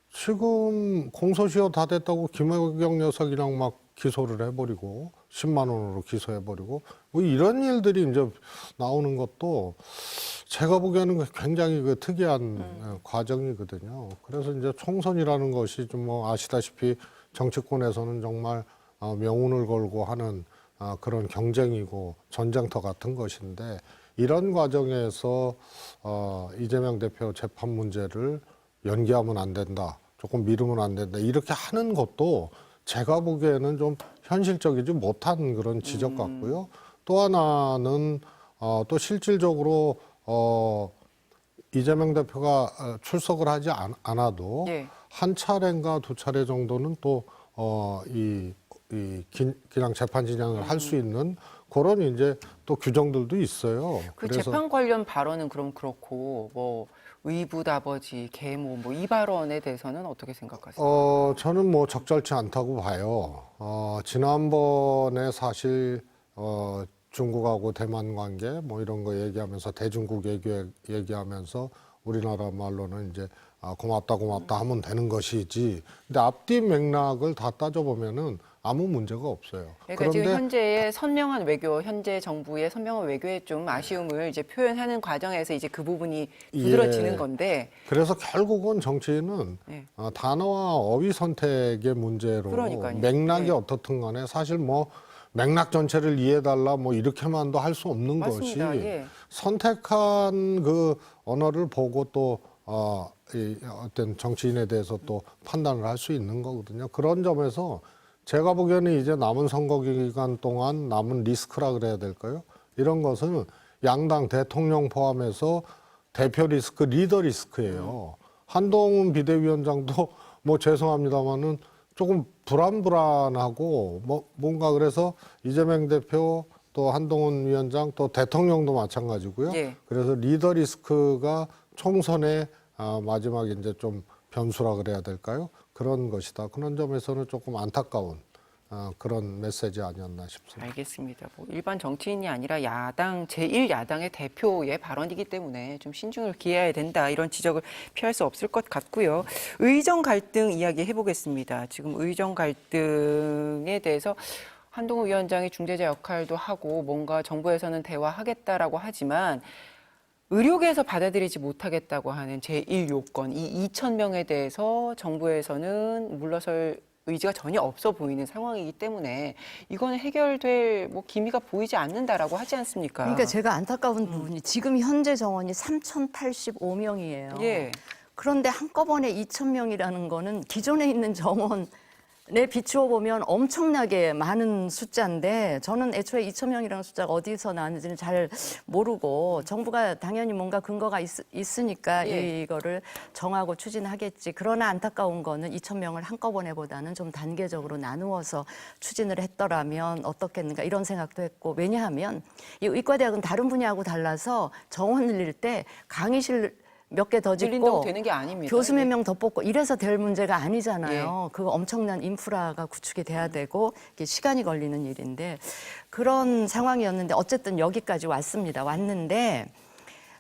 지금 공소시효 다 됐다고 김혜경 녀석이랑 막 기소를 해버리고 10만 원으로 기소해버리고 뭐 이런 일들이 이제 나오는 것도 제가 보기에는 굉장히 그 특이한 과정이거든요. 그래서 이제 총선이라는 것이 좀 뭐 아시다시피 정치권에서는 정말 명운을 걸고 하는 그런 경쟁이고 전쟁터 같은 것인데 이런 과정에서 이재명 대표 재판 문제를 연기하면 안 된다, 조금 미루면 안 된다 이렇게 하는 것도 제가 보기에는 좀 현실적이지 못한 그런 지적 같고요. 또 하나는 또 실질적으로 이재명 대표가 출석을 하지 않아도 예. 한 차례인가 두 차례 정도는 또 그냥 재판 진행을 할 수 있는 그런 이제 또 규정들도 있어요. 그 재판 관련 발언은 그럼 그렇고 뭐 의붓아버지, 계모 뭐 이 발언에 대해서는 어떻게 생각하세요? 저는 뭐 적절치 않다고 봐요. 지난번에 사실 중국하고 대만 관계 뭐 이런 거 얘기하면서 대중국 얘기하면서 우리나라 말로는 이제 고맙다 하면 되는 것이지. 근데 앞뒤 맥락을 다 따져보면은 아무 문제가 없어요. 그러니까 지금 현재의 선명한 외교, 현재 정부의 선명한 외교에 좀 아쉬움을 이제 표현하는 과정에서 이제 그 부분이 두드러지는 건데. 그래서 결국은 정치인은 예. 단어와 어휘 선택의 문제로 그러니까요. 맥락이 예. 어떻든 간에 사실 뭐 맥락 전체를 이해해달라 뭐 이렇게만도 할 수 없는 맞습니다. 것이 예. 선택한 그 언어를 보고 또 어떤 정치인에 대해서 또 판단을 할 수 있는 거거든요. 그런 점에서 제가 보기에는 이제 남은 선거 기간 동안 남은 리스크라 그래야 될까요? 이런 것은 양당 대통령 포함해서 대표 리스크, 리더 리스크예요. 한동훈 비대위원장도 뭐 죄송합니다만은 조금 불안하고 뭔가 그래서 이재명 대표 또 한동훈 위원장 또 대통령도 마찬가지고요. 예. 그래서 리더 리스크가 총선의 마지막에 이제 좀 변수라 그래야 될까요? 그런 것이다. 그런 점에서는 조금 안타까운 그런 메시지 아니었나 싶습니다. 알겠습니다. 뭐 일반 정치인이 아니라 야당, 제1야당의 대표의 발언이기 때문에 좀 신중을 기해야 된다. 이런 지적을 피할 수 없을 것 같고요. 의정 갈등 이야기 해보겠습니다. 지금 의정 갈등에 대해서 한동훈 위원장이 중재자 역할도 하고 뭔가 정부에서는 대화하겠다라고 하지만 의료계에서 받아들이지 못하겠다고 하는 제1요건, 이 2,000명에 대해서 정부에서는 물러설 의지가 전혀 없어 보이는 상황이기 때문에 이거는 해결될 뭐 기미가 보이지 않는다라고 하지 않습니까? 그러니까 제가 안타까운 부분이 지금 현재 정원이 3,085명이에요. 예. 그런데 한꺼번에 2,000명이라는 거는 기존에 있는 정원에 비추어 보면 엄청나게 많은 숫자인데 저는 애초에 2,000명이라는 숫자가 어디서 나왔는지는 잘 모르고 정부가 당연히 뭔가 근거가 있으니까 예. 이거를 정하고 추진하겠지. 그러나 안타까운 거는 2,000명을 한꺼번에보다는 좀 단계적으로 나누어서 추진을 했더라면 어떻겠는가 이런 생각도 했고 왜냐하면 이 의과대학은 다른 분야하고 달라서 정원 늘릴 때 강의실 몇 개 더 늘린다고 짓고 되는 게 아닙니다. 교수 몇 예. 명 더 뽑고 이래서 될 문제가 아니잖아요. 그 엄청난 인프라가 구축이 돼야 되고 이게 시간이 걸리는 일인데 그런 상황이었는데 어쨌든 여기까지 왔는데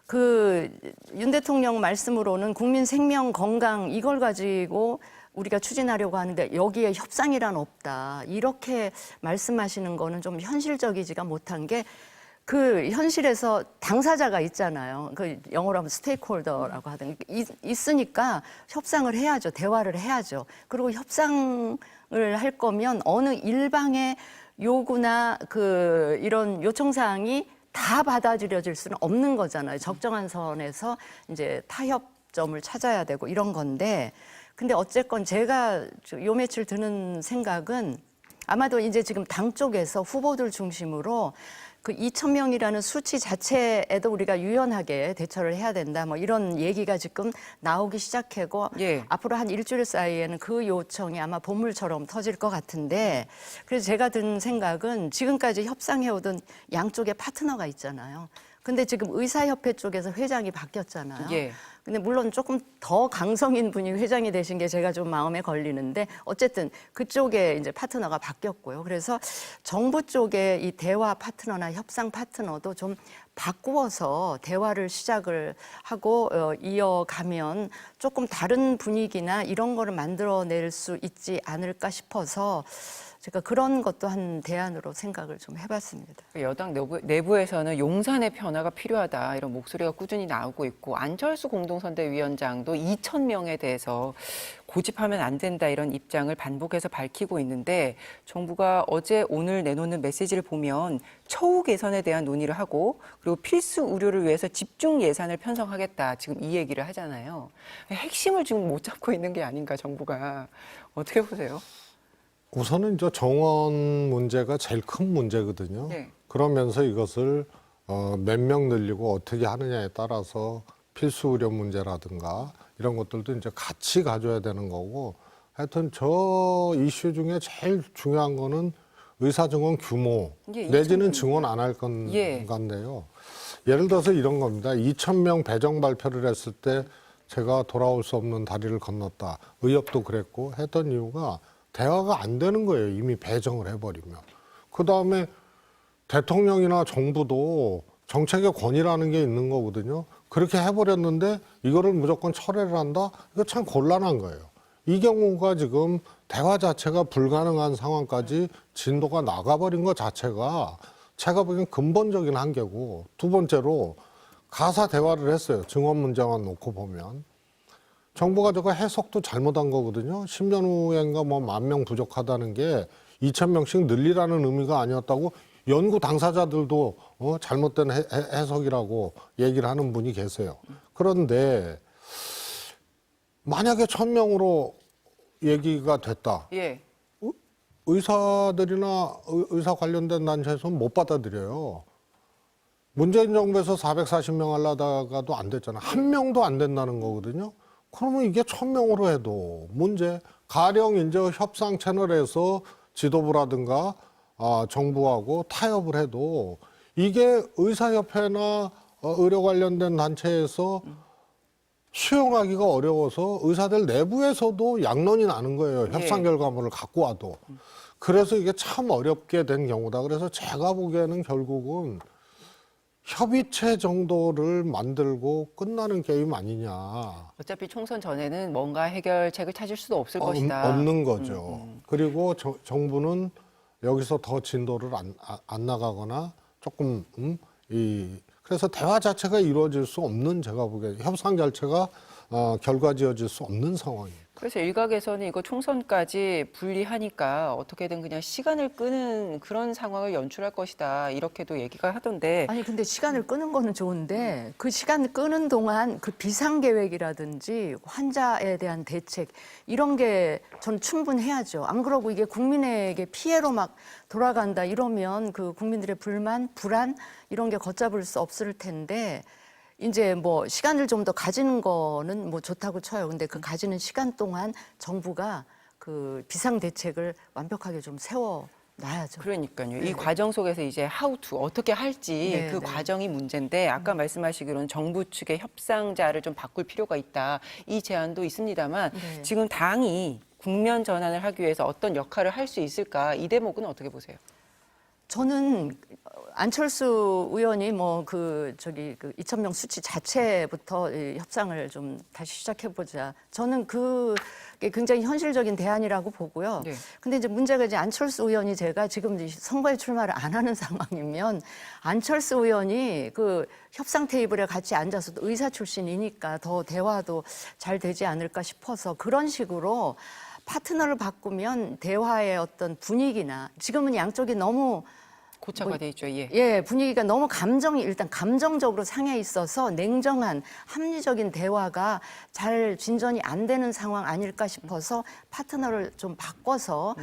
그 윤 대통령 말씀으로는 국민 생명 건강 이걸 가지고 우리가 추진하려고 하는데 여기에 협상이란 없다. 이렇게 말씀하시는 거는 좀 현실적이지가 못한 게 그 현실에서 당사자가 있잖아요. 그 영어로 하면 스테이크홀더라고 하든 있으니까 협상을 해야죠. 대화를 해야죠. 그리고 협상을 할 거면 어느 일방의 요구나 그 이런 요청 사항이 다 받아들여질 수는 없는 거잖아요. 적정한 선에서 이제 타협점을 찾아야 되고 이런 건데 근데 어쨌건 제가 요 며칠 드는 생각은 아마도 이제 지금 당 쪽에서 후보들 중심으로 그 2,000명이라는 수치 자체에도 우리가 유연하게 대처를 해야 된다. 뭐 이런 얘기가 지금 나오기 시작하고 예. 앞으로 한 일주일 사이에는 그 요청이 아마 본물처럼 터질 것 같은데 그래서 제가 든 생각은 지금까지 협상해오던 양쪽의 파트너가 있잖아요. 근데 지금 의사협회 쪽에서 회장이 바뀌었잖아요. 예. 근데 물론 조금 더 강성인 분이 회장이 되신 게 제가 좀 마음에 걸리는데 어쨌든 그쪽에 이제 파트너가 바뀌었고요. 그래서 정부 쪽에 이 대화 파트너나 협상 파트너도 좀 바꾸어서 대화를 시작을 하고 이어가면 조금 다른 분위기나 이런 거를 만들어낼 수 있지 않을까 싶어서 제가 그런 것도 한 대안으로 생각을 좀 해봤습니다. 여당 내부에서는 용산의 변화가 필요하다 이런 목소리가 꾸준히 나오고 있고 안철수 공동선대위원장도 2,000명에 대해서 고집하면 안 된다 이런 입장을 반복해서 밝히고 있는데 정부가 어제 오늘 내놓는 메시지를 보면 처우 개선에 대한 논의를 하고 그리고 필수 의료를 위해서 집중 예산을 편성하겠다 지금 이 얘기를 하잖아요. 핵심을 지금 못 잡고 있는 게 아닌가 정부가 어떻게 보세요? 우선은 이제 정원 문제가 제일 큰 문제거든요. 네. 그러면서 이것을 몇 명 늘리고 어떻게 하느냐에 따라서 필수 의료 문제라든가 이런 것들도 이제 같이 가져야 되는 거고 하여튼 저 이슈 중에 제일 중요한 거는 의사 증원 규모 예, 내지는 증원 안 할 예. 건데요. 예를 들어서 이런 겁니다. 2,000명 배정 발표를 했을 때 제가 돌아올 수 없는 다리를 건넜다. 의협도 그랬고 했던 이유가 대화가 안 되는 거예요. 이미 배정을 해버리면. 그다음에 대통령이나 정부도 정책의 권위라는 게 있는 거거든요. 그렇게 해버렸는데 이거를 무조건 철회를 한다? 이거 참 곤란한 거예요. 이 경우가 지금 대화 자체가 불가능한 상황까지 진도가 나가버린 것 자체가 제가 보기엔 근본적인 한계고 두 번째로 가사 대화를 했어요. 증원 문제만 놓고 보면. 정부가 저거 해석도 잘못한 거거든요. 10년 후엔가 뭐 10,000명 부족하다는 게 2,000명씩 늘리라는 의미가 아니었다고 연구 당사자들도 잘못된 해석이라고 얘기를 하는 분이 계세요. 그런데 만약에 1,000명으로 얘기가 됐다. 예. 의사들이나 의사 관련된 단체에서는 못 받아들여요. 문재인 정부에서 440명 하려다가도 안 됐잖아요. 한 명도 안 된다는 거거든요. 그러면 이게 1,000명으로 해도 문제. 가령 이제 협상 채널에서 지도부라든가 정부하고 타협을 해도 이게 의사협회나 의료 관련된 단체에서 수용하기가 어려워서 의사들 내부에서도 양론이 나는 거예요. 협상 결과물을 갖고 와도. 그래서 이게 참 어렵게 된 경우다. 그래서 제가 보기에는 결국은 협의체 정도를 만들고 끝나는 게임 아니냐. 어차피 총선 전에는 뭔가 해결책을 찾을 수도 없을 것이다. 없는 거죠. 그리고 정부는 여기서 더 진도를 안 나가거나 조금 그래서 대화 자체가 이루어질 수 없는 제가 보기에 협상 자체가 결과지어질 수 없는 상황이에요. 그래서 일각에서는 이거 총선까지 분리하니까 어떻게든 그냥 시간을 끄는 그런 상황을 연출할 것이다. 이렇게도 얘기가 하던데. 아니 근데 시간을 끄는 거는 좋은데 그 시간을 끄는 동안 그 비상계획이라든지 환자에 대한 대책 이런 게 저는 충분해야죠. 안 그러고 이게 국민에게 피해로 막 돌아간다 이러면 그 국민들의 불만, 불안 이런 게 걷잡을 수 없을 텐데 이제 뭐 시간을 좀 더 가지는 거는 뭐 좋다고 쳐요. 근데 그 가지는 시간 동안 정부가 그 비상 대책을 완벽하게 좀 세워 놔야죠. 그러니까요. 이 과정 속에서 이제 how to 어떻게 할지 네, 그 네. 과정이 문제인데 아까 말씀하시기로는 정부 측의 협상자를 좀 바꿀 필요가 있다. 이 제안도 있습니다만 네. 지금 당이 국면 전환을 하기 위해서 어떤 역할을 할 수 있을까? 이 대목은 어떻게 보세요? 저는 안철수 의원이 뭐 그 2,000명 수치 자체부터 이 협상을 좀 다시 시작해보자. 저는 그게 굉장히 현실적인 대안이라고 보고요. 네. 근데 이제 문제가 이제 안철수 의원이 제가 지금 이제 선거에 출마를 안 하는 상황이면 안철수 의원이 그 협상 테이블에 같이 앉아서 의사 출신이니까 더 대화도 잘 되지 않을까 싶어서 그런 식으로 파트너를 바꾸면 대화의 어떤 분위기나 지금은 양쪽이 너무 고착화 돼 있죠. 예. 예, 분위기가 너무 일단 감정적으로 상해 있어서 냉정한 합리적인 대화가 잘 진전이 안 되는 상황 아닐까 싶어서 파트너를 좀 바꿔서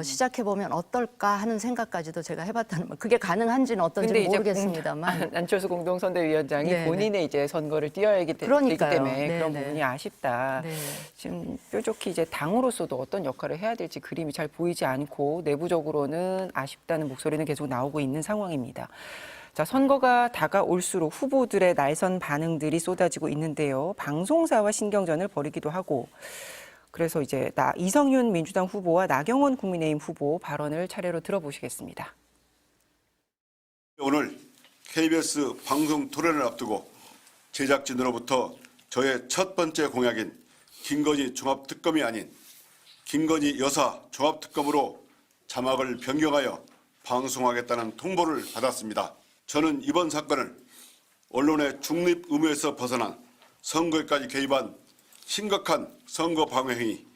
시작해보면 어떨까 하는 생각까지도 제가 해봤다는 말. 그게 가능한지는 어떤지 모르겠습니다만. 안철수 공동선대위원장이 네네. 본인의 이제 선거를 뛰어야 되기 그러니까요. 때문에 그런 네네. 부분이 아쉽다. 네. 지금 뾰족히 이제 당으로서도 어떤 역할을 해야 될지 그림이 잘 보이지 않고 내부적으로는 아쉽다는 목소리는 계속 나오고 있는 상황입니다. 자, 선거가 다가올수록 후보들의 날선 반응들이 쏟아지고 있는데요. 방송사와 신경전을 벌이기도 하고 그래서 이제 이성윤 민주당 후보와 나경원 국민의힘 후보 발언을 차례로 들어보시겠습니다. 오늘 KBS 방송 토론을 앞두고 제작진으로부터 저의 첫 번째 공약인 김건희 종합특검이 아닌 김건희 여사 종합특검으로 자막을 변경하여 방송하겠다는 통보를 받았습니다. 저는 이번 사건을 언론의 중립 의무에서 벗어난 선거에까지 개입한 심각한 선거 방해 행위,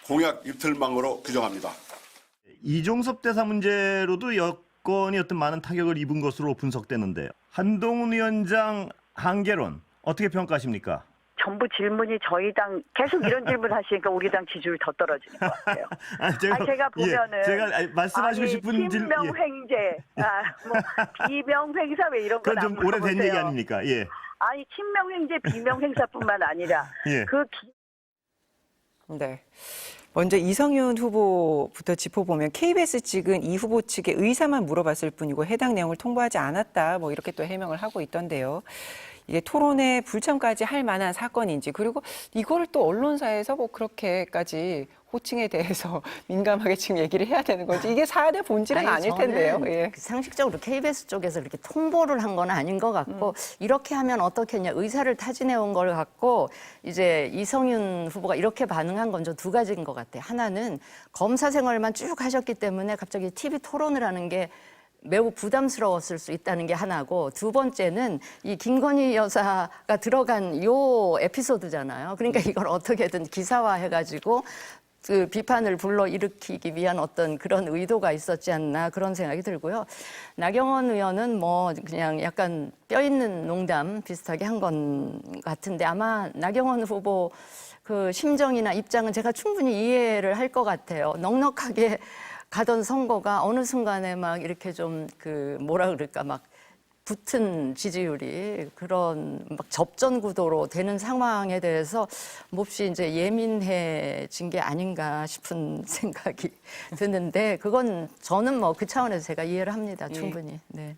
공약 입틀망으로 규정합니다. 이종섭 대사 문제로도 여건이 어떤 많은 타격을 입은 것으로 분석되는데요. 한동훈 위원장 한계론 어떻게 평가하십니까? 전부 질문이 저희 당 계속 이런 질문 하시니까 우리 당 지지율 더 떨어지는 것 같아요. 제가 보면은 제가 말씀하시고 싶은 친명횡재, 비명횡사 왜 이런 거 그건 좀 오래된 얘기 아닙니까? 예. 아니 친명횡재, 비명횡사뿐만 아니라 예. 네. 먼저 이성윤 후보부터 짚어보면 KBS 측은 이 후보 측의 의사만 물어봤을 뿐이고 해당 내용을 통보하지 않았다. 뭐 이렇게 또 해명을 하고 있던데요. 이게 토론에 불참까지 할 만한 사건인지, 그리고 이거를 또 언론사에서 뭐 그렇게까지 호칭에 대해서 민감하게 지금 얘기를 해야 되는 건지, 이게 사안의 본질은 아닐 텐데요. 예. 상식적으로 KBS 쪽에서 이렇게 통보를 한 건 아닌 것 같고 이렇게 하면 어떻겠냐 의사를 타진해 온 걸 갖고 이제 이성윤 후보가 이렇게 반응한 건 좀 두 가지인 것 같아요. 하나는 검사 생활만 쭉 하셨기 때문에 갑자기 TV 토론을 하는 게 매우 부담스러웠을 수 있다는 게 하나고, 두 번째는 이 김건희 여사가 들어간 요 에피소드잖아요. 그러니까 이걸 어떻게든 기사화해가지고 그 비판을 불러일으키기 위한 어떤 그런 의도가 있었지 않나 그런 생각이 들고요. 나경원 의원은 뭐 그냥 약간 뼈 있는 농담 비슷하게 한 건 같은데, 아마 나경원 후보 그 심정이나 입장은 제가 충분히 이해를 할 것 같아요. 넉넉하게 가던 선거가 어느 순간에 막 이렇게 좀 그 뭐라 그럴까 막 붙은 지지율이 그런 막 접전 구도로 되는 상황에 대해서 몹시 이제 예민해진 게 아닌가 싶은 생각이 드는데, 그건 저는 뭐 그 차원에서 제가 이해를 합니다. 충분히. 네.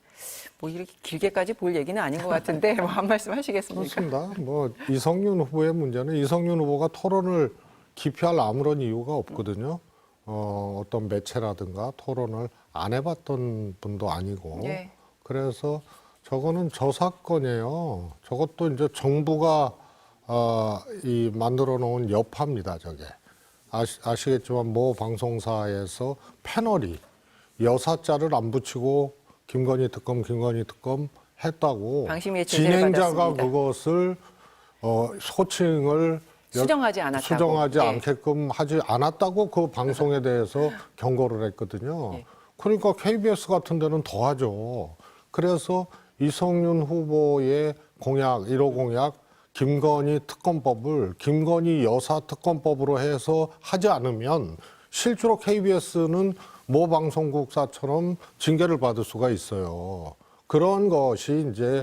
뭐 이렇게 길게까지 볼 얘기는 아닌 것 같은데 뭐 한 말씀 하시겠습니까? 그렇습니다. 뭐 이성윤 후보의 문제는 이성윤 후보가 토론을 기피할 아무런 이유가 없거든요. 어떤 매체라든가 토론을 안 해봤던 분도 아니고. 네. 그래서 저거는 저 사건이에요. 저것도 이제 정부가 이 만들어 놓은 여파입니다. 저게 아시겠지만 모 방송사에서 패널이 여사자를 안 붙이고 김건희 특검 했다고 방심위의 제재를 진행자가 받았습니다. 그것을 소칭을 수정하지 않았다고. 수정하지 네. 않게끔 하지 않았다고 그 방송에 대해서 경고를 했거든요. 네. 그러니까 KBS 같은 데는 더 하죠. 그래서 이성윤 후보의 공약, 1호 공약, 김건희 특검법을 김건희 여사 특검법으로 해서 하지 않으면 실제로 KBS는 모 방송국사처럼 징계를 받을 수가 있어요. 그런 것이 이제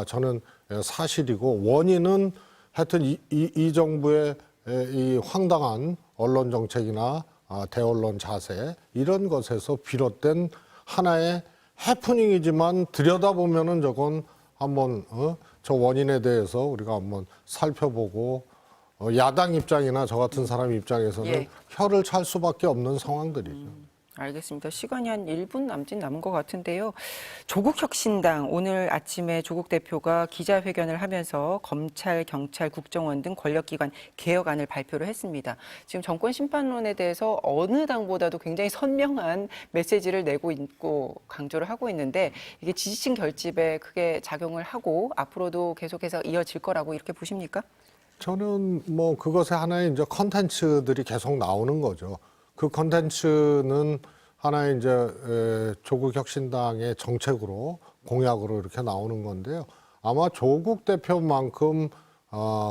저는 사실이고, 원인은 하여튼 이 정부의 이 황당한 언론 정책이나 대언론 자세 이런 것에서 비롯된 하나의 해프닝이지만 들여다보면은 저건 한번 저 원인에 대해서 우리가 한번 살펴보고 야당 입장이나 저 같은 사람 입장에서는 예. 혀를 찰 수밖에 없는 상황들이죠. 알겠습니다. 시간이 한 1분 남은 것 같은데요. 조국혁신당, 오늘 아침에 조국 대표가 기자회견을 하면서 검찰, 경찰, 국정원 등 권력기관 개혁안을 발표를 했습니다. 지금 정권 심판론에 대해서 어느 당보다도 굉장히 선명한 메시지를 내고 있고 강조를 하고 있는데, 이게 지지층 결집에 크게 작용을 하고 앞으로도 계속해서 이어질 거라고 이렇게 보십니까? 저는 뭐 그것의 하나의 이제 컨텐츠들이 계속 나오는 거죠. 그 컨텐츠는 하나의 이제 조국 혁신당의 정책으로 공약으로 이렇게 나오는 건데요. 아마 조국 대표만큼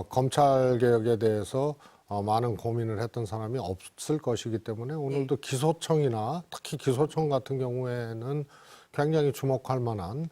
검찰 개혁에 대해서 많은 고민을 했던 사람이 없을 것이기 때문에 오늘도 기소청이나 특히 기소청 같은 경우에는 굉장히 주목할 만한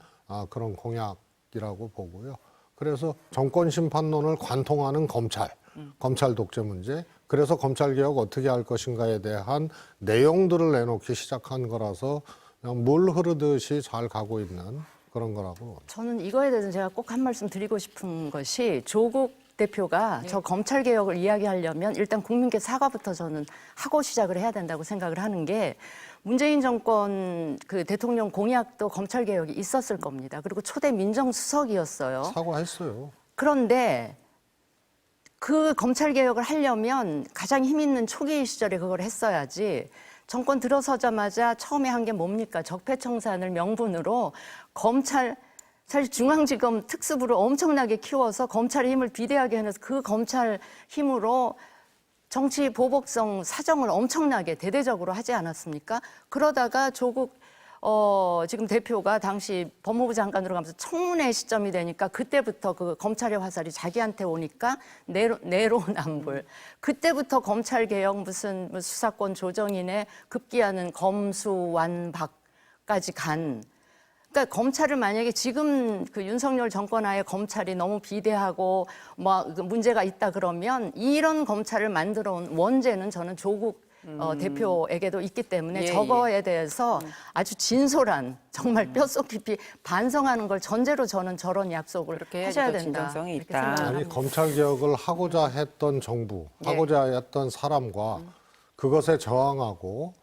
그런 공약이라고 보고요. 그래서 정권 심판론을 관통하는 검찰 독재 문제, 그래서 검찰 개혁 어떻게 할 것인가에 대한 내용들을 내놓기 시작한 거라서 그냥 물 흐르듯이 잘 가고 있는 그런 거라고. 저는 이거에 대해서 제가 꼭 한 말씀 드리고 싶은 것이, 조국 대표가 저 검찰 개혁을 이야기하려면 일단 국민께 사과부터 저는 하고 시작을 해야 된다고 생각을 하는 게 문재인 정권 그 대통령 공약도 검찰 개혁이 있었을 겁니다. 그리고 초대 민정수석이었어요. 사과했어요. 그런데 그 검찰 개혁을 하려면 가장 힘 있는 초기 시절에 그걸 했어야지. 정권 들어서자마자 처음에 한 게 뭡니까? 적폐청산을 명분으로 검찰 사실 중앙지검 특수부를 엄청나게 키워서 검찰의 힘을 비대하게 해서 그 검찰 힘으로 정치 보복성 사정을 엄청나게 대대적으로 하지 않았습니까? 그러다가 조국 지금 대표가 당시 법무부 장관으로 가면서 청문회 시점이 되니까 그때부터 그 검찰의 화살이 자기한테 오니까 내로남불. 그때부터 검찰 개혁 무슨 수사권 조정인의 급기야는 검수완박까지 간. 그러니까 검찰을 만약에 지금 그 윤석열 정권 하에 검찰이 너무 비대하고 뭐 문제가 있다 그러면 이런 검찰을 만들어 온 원죄는 저는 조국 대표에게도 있기 때문에 예, 저거에 대해서 아주 진솔한 정말 뼈속 깊이 반성하는 걸 전제로 저는 저런 약속을 그렇게 해야지 하셔야 더 된다. 진정성이 이렇게 있다. 생각을 아니 합니다. 검찰 개혁을 하고자 했던 정부, 예. 하고자 했던 사람과 그것에 저항하고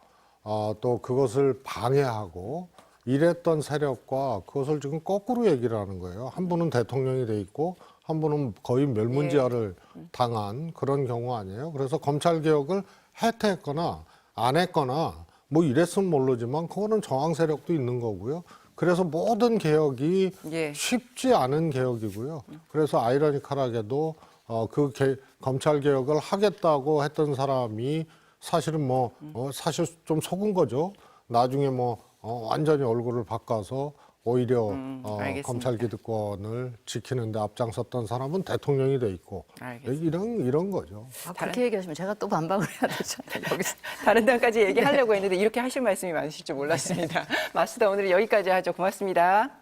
또 그것을 방해하고 이랬던 세력과 그것을 지금 거꾸로 얘기를 하는 거예요. 한 분은 대통령이 돼 있고 한 분은 거의 멸문지화를 당한 그런 경우 아니에요. 그래서 검찰 개혁을 해태했거나 안 했거나 뭐 이랬으면 모르지만 그거는 저항 세력도 있는 거고요. 그래서 모든 개혁이 예. 쉽지 않은 개혁이고요. 그래서 아이러니컬하게도 검찰 개혁을 하겠다고 했던 사람이 사실은 사실 좀 속은 거죠. 나중에 완전히 얼굴을 바꿔서 오히려 알겠습니다. 검찰 기득권을 지키는 데 앞장섰던 사람은 대통령이 돼 있고 알겠습니다. 이런 거죠. 그렇게 얘기하시면 제가 또 반박을 해야 되잖아요. 여기서 다른 데까지 얘기하려고 했는데 이렇게 하실 말씀이 많으실 줄 몰랐습니다. 마스터 오늘 여기까지 하죠. 고맙습니다.